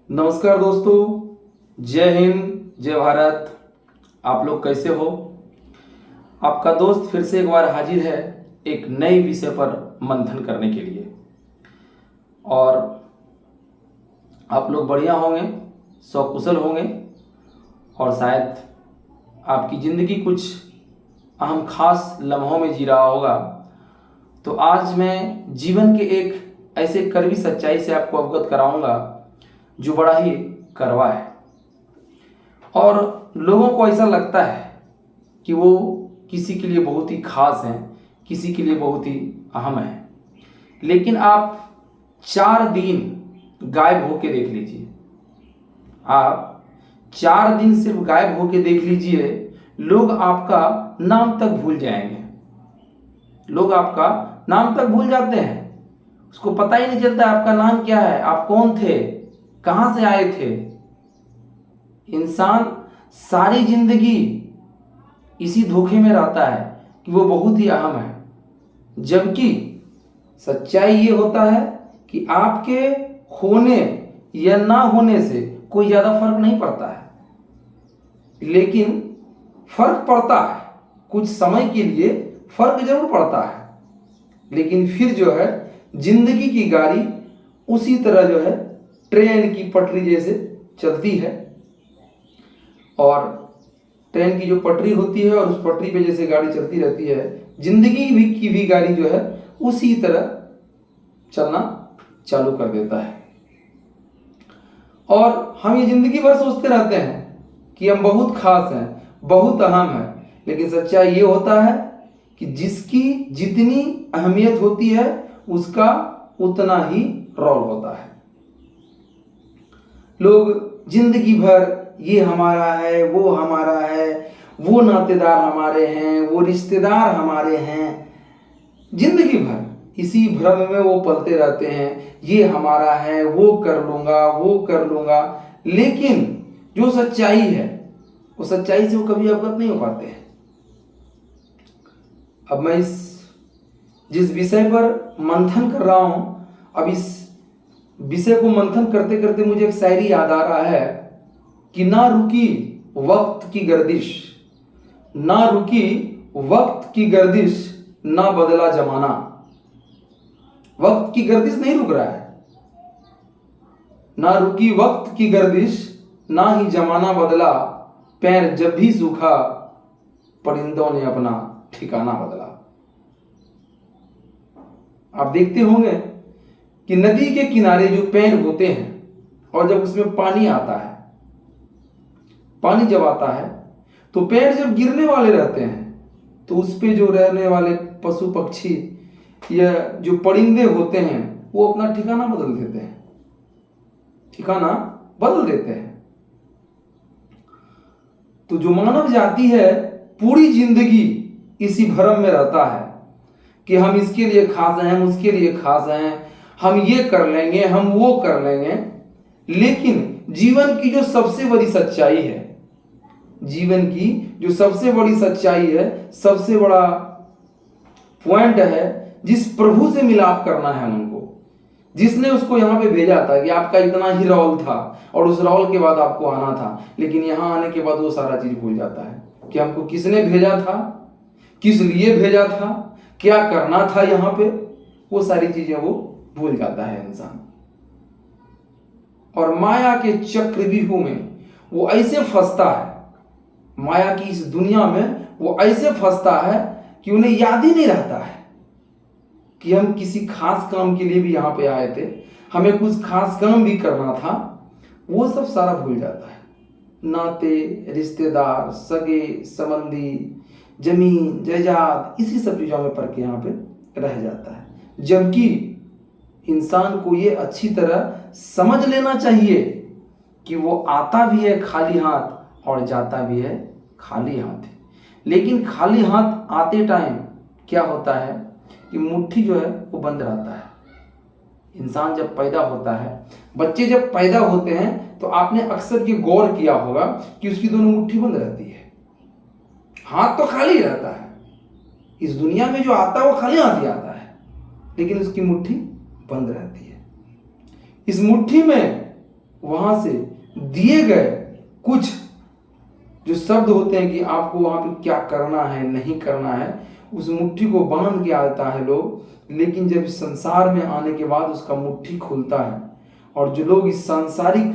नमस्कार दोस्तों, जय हिंद, जय भारत। आप लोग कैसे हो? आपका दोस्त फिर से एक बार हाजिर है एक नए विषय पर मंथन करने के लिए। और आप लोग बढ़िया होंगे, सकुशल होंगे और शायद आपकी ज़िंदगी कुछ अहम खास लम्हों में जी रहा होगा। तो आज मैं जीवन के एक ऐसे कड़वी सच्चाई से आपको अवगत कराऊंगा जो बड़ा ही कड़वा है और लोगों को ऐसा लगता है कि वो किसी के लिए बहुत ही खास हैं, किसी के लिए बहुत ही अहम है। लेकिन आप 4 दिन गायब होके देख लीजिए, आप 4 दिन सिर्फ गायब होके देख लीजिए, लोग आपका नाम तक भूल जाएंगे। लोग आपका नाम तक भूल जाते हैं, उसको पता ही नहीं चलता आपका नाम क्या है, आप कौन थे, कहां से आए थे। इंसान सारी जिंदगी इसी धोखे में रहता है कि वो बहुत ही अहम है, जबकि सच्चाई ये होता है कि आपके होने या ना होने से कोई ज्यादा फर्क नहीं पड़ता है। लेकिन फर्क पड़ता है, कुछ समय के लिए फर्क जरूर पड़ता है, लेकिन फिर जो है जिंदगी की गाड़ी उसी तरह जो है ट्रेन की पटरी जैसे चलती है। और ट्रेन की जो पटरी होती है और उस पटरी पे जैसे गाड़ी चलती रहती है, जिंदगी भी की भी गाड़ी जो है उसी तरह चलना चालू कर देता है। और हम ये जिंदगी भर सोचते रहते हैं कि हम बहुत खास हैं, बहुत अहम हैं, लेकिन सच्चाई ये होता है कि जिसकी जितनी अहमियत होती है उसका उतना ही रोल होता है। लोग जिंदगी भर ये हमारा है, वो हमारा है, वो नातेदार हमारे हैं, वो रिश्तेदार हमारे हैं, जिंदगी भर इसी भ्रम में वो पलते रहते हैं, ये हमारा है, वो कर लूंगा, वो कर लूंगा। लेकिन जो सच्चाई है वो सच्चाई से वो कभी अवगत नहीं हो पाते हैं। अब मैं जिस विषय पर मंथन कर रहा हूं, अब इस विषय को मंथन करते करते मुझे एक शायरी याद आ रहा है कि ना रुकी वक्त की गर्दिश, ना रुकी वक्त की गर्दिश, ना बदला जमाना। वक्त की गर्दिश नहीं रुक रहा है, ना रुकी वक्त की गर्दिश, ना ही जमाना बदला, पैर जब भी सूखा परिंदों ने अपना ठिकाना बदला। आप देखते होंगे कि नदी के किनारे जो पेड़ होते हैं और जब उसमें पानी आता है, पानी जब आता है तो पेड़ जब गिरने वाले रहते हैं तो उस पे जो रहने वाले पशु पक्षी या जो परिंदे होते हैं वो अपना ठिकाना बदल देते हैं, ठिकाना बदल देते हैं। तो जो मानव जाति है पूरी जिंदगी इसी भ्रम में रहता है कि हम इसके लिए खास हैं, हम उसके लिए खास हैं, हम ये कर लेंगे, हम वो कर लेंगे। लेकिन जीवन की जो सबसे बड़ी सच्चाई है, जीवन की जो सबसे बड़ी सच्चाई है, सबसे बड़ा पॉइंट है, जिस प्रभु से मिलाप करना है उनको, जिसने उसको यहाँ पे भेजा था कि आपका इतना ही रोल था और उस रोल के बाद आपको आना था, लेकिन यहाँ आने के बाद वो सारा चीज भूल जाता है कि हमको किसने भेजा था, किस लिए भेजा था, क्या करना था यहाँ पे, वो सारी चीजें वो भूल जाता है इंसान। और माया के चक्रव्यूह में वो ऐसे फंसता है, माया की इस दुनिया में वो ऐसे फंसता है कि उन्हें याद ही नहीं रहता है कि हम किसी खास काम के लिए भी यहाँ पे आए थे, हमें कुछ खास काम भी करना था। वो सब सारा भूल जाता है, नाते रिश्तेदार सगे संबंधी जमीन जायदाद इसी सब चीजों में पड़ के यहाँ पे रह जाता है। जबकि इंसान को ये अच्छी तरह समझ लेना चाहिए कि वो आता भी है खाली हाथ और जाता भी है खाली हाथ। लेकिन खाली हाथ आते टाइम क्या होता है कि मुट्ठी जो है वो बंद रहता है। इंसान जब पैदा होता है, बच्चे जब पैदा होते हैं तो आपने अक्सर ये गौर किया होगा कि उसकी दोनों मुट्ठी बंद रहती है, हाथ तो खाली रहता है। इस दुनिया में जो आता है वो खाली हाथ ही आता है, लेकिन उसकी मुट्ठी बंद रहती है। इस मुट्ठी में वहां से दिए गए कुछ जो शब्द होते हैं कि आपको वहां पे क्या करना है नहीं करना है, उस मुट्ठी को बांध के आता है लोग, लेकिन जब इस संसार में आने के बाद उसका मुट्ठी खुलता है और जो लोग इस सांसारिक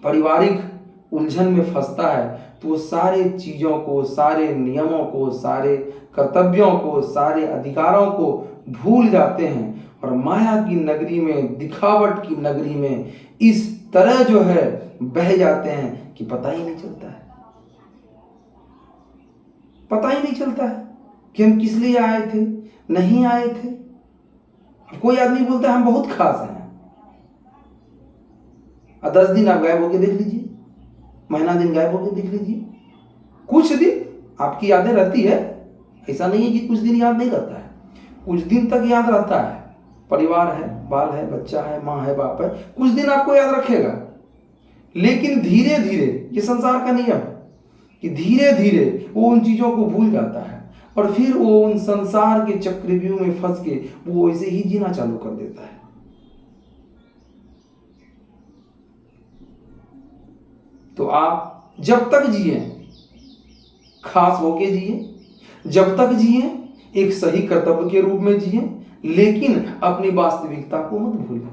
पारिवारिक उलझन में फंसता है तो वो सारे चीजों को, सारे नियमों को, सारे कर्तव्यों को, सारे अधिकारों को भूल जाते हैं और माया की नगरी में, दिखावट की नगरी में इस तरह जो है बह जाते हैं कि पता ही नहीं चलता है, पता ही नहीं चलता है कि हम किस लिए आए थे, नहीं आए थे। कोई आदमी बोलता है हम बहुत खास हैं, और 10 दिन आप गायब होके देख लीजिए, महीना दिन गायब होके देख लीजिए, कुछ दिन आपकी यादें रहती है। ऐसा नहीं है कि कुछ दिन याद नहीं रहता है, कुछ दिन तक याद रहता है। परिवार है, बाल है, बच्चा है, माँ है, बाप है, कुछ दिन आपको याद रखेगा। लेकिन धीरे धीरे, ये संसार का नियम है कि धीरे धीरे वो उन चीजों को भूल जाता है और फिर वो उन संसार के चक्रव्यूह में फंस के वो ऐसे ही जीना चालू कर देता है। तो आप जब तक जिए खास होके जिए, जब तक जिए एक सही कर्तव्य के रूप में जिए, लेकिन अपनी वास्तविकता को मत भूलें,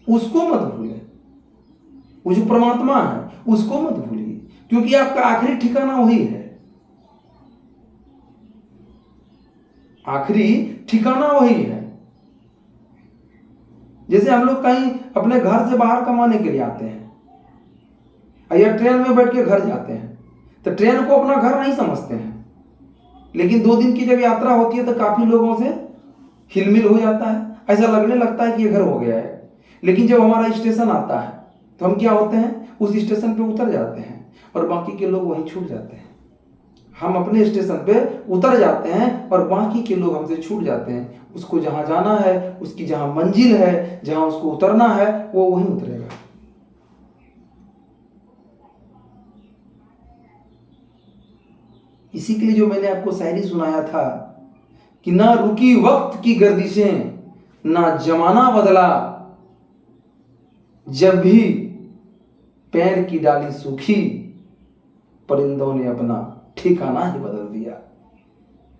उसको मत भूलें। वो जो परमात्मा है उसको मत भूलिए, क्योंकि आपका आखिरी ठिकाना वही है, आखिरी ठिकाना वही है। जैसे हम लोग कहीं अपने घर से बाहर कमाने के लिए आते हैं या ट्रेन में बैठ के घर जाते हैं, तो ट्रेन को अपना घर नहीं समझते हैं, लेकिन 2 दिन की जब यात्रा होती है तो काफी लोगों से हिलमिल हो जाता है, ऐसा लगने लगता है कि ये घर हो गया है। लेकिन जब हमारा स्टेशन आता है तो हम क्या होते हैं, उस स्टेशन पे उतर जाते हैं और बाकी के लोग वहीं छूट जाते हैं। हम अपने स्टेशन पे उतर जाते हैं और बाकी के लोग हमसे छूट जाते हैं। उसको जहां जाना है, उसकी जहां मंजिल है, जहां उसको उतरना है, वो वहीं उतरेगा। इसी के लिए जो मैंने आपको शायरी सुनाया था कि ना रुकी वक्त की गर्दिशें, ना जमाना बदला, जब भी पैर की डाली सूखी, परिंदों ने अपना ठिकाना ही बदल दिया।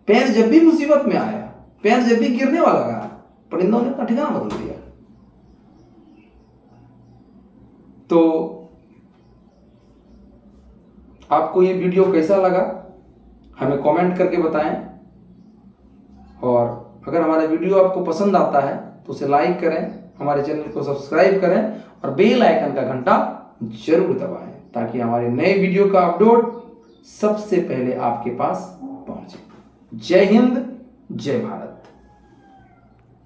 पैर जब भी मुसीबत में आया, पैर जब भी गिरने वाला रहा, परिंदों ने अपना ठिकाना बदल दिया। तो आपको ये वीडियो कैसा लगा हमें कमेंट करके बताएं, और अगर हमारा वीडियो आपको पसंद आता है तो उसे लाइक करें, हमारे चैनल को सब्सक्राइब करें और बेल आइकन का घंटा जरूर दबाएं ताकि हमारे नए वीडियो का अपलोड सबसे पहले आपके पास पहुंचे। जय हिंद, जय भारत।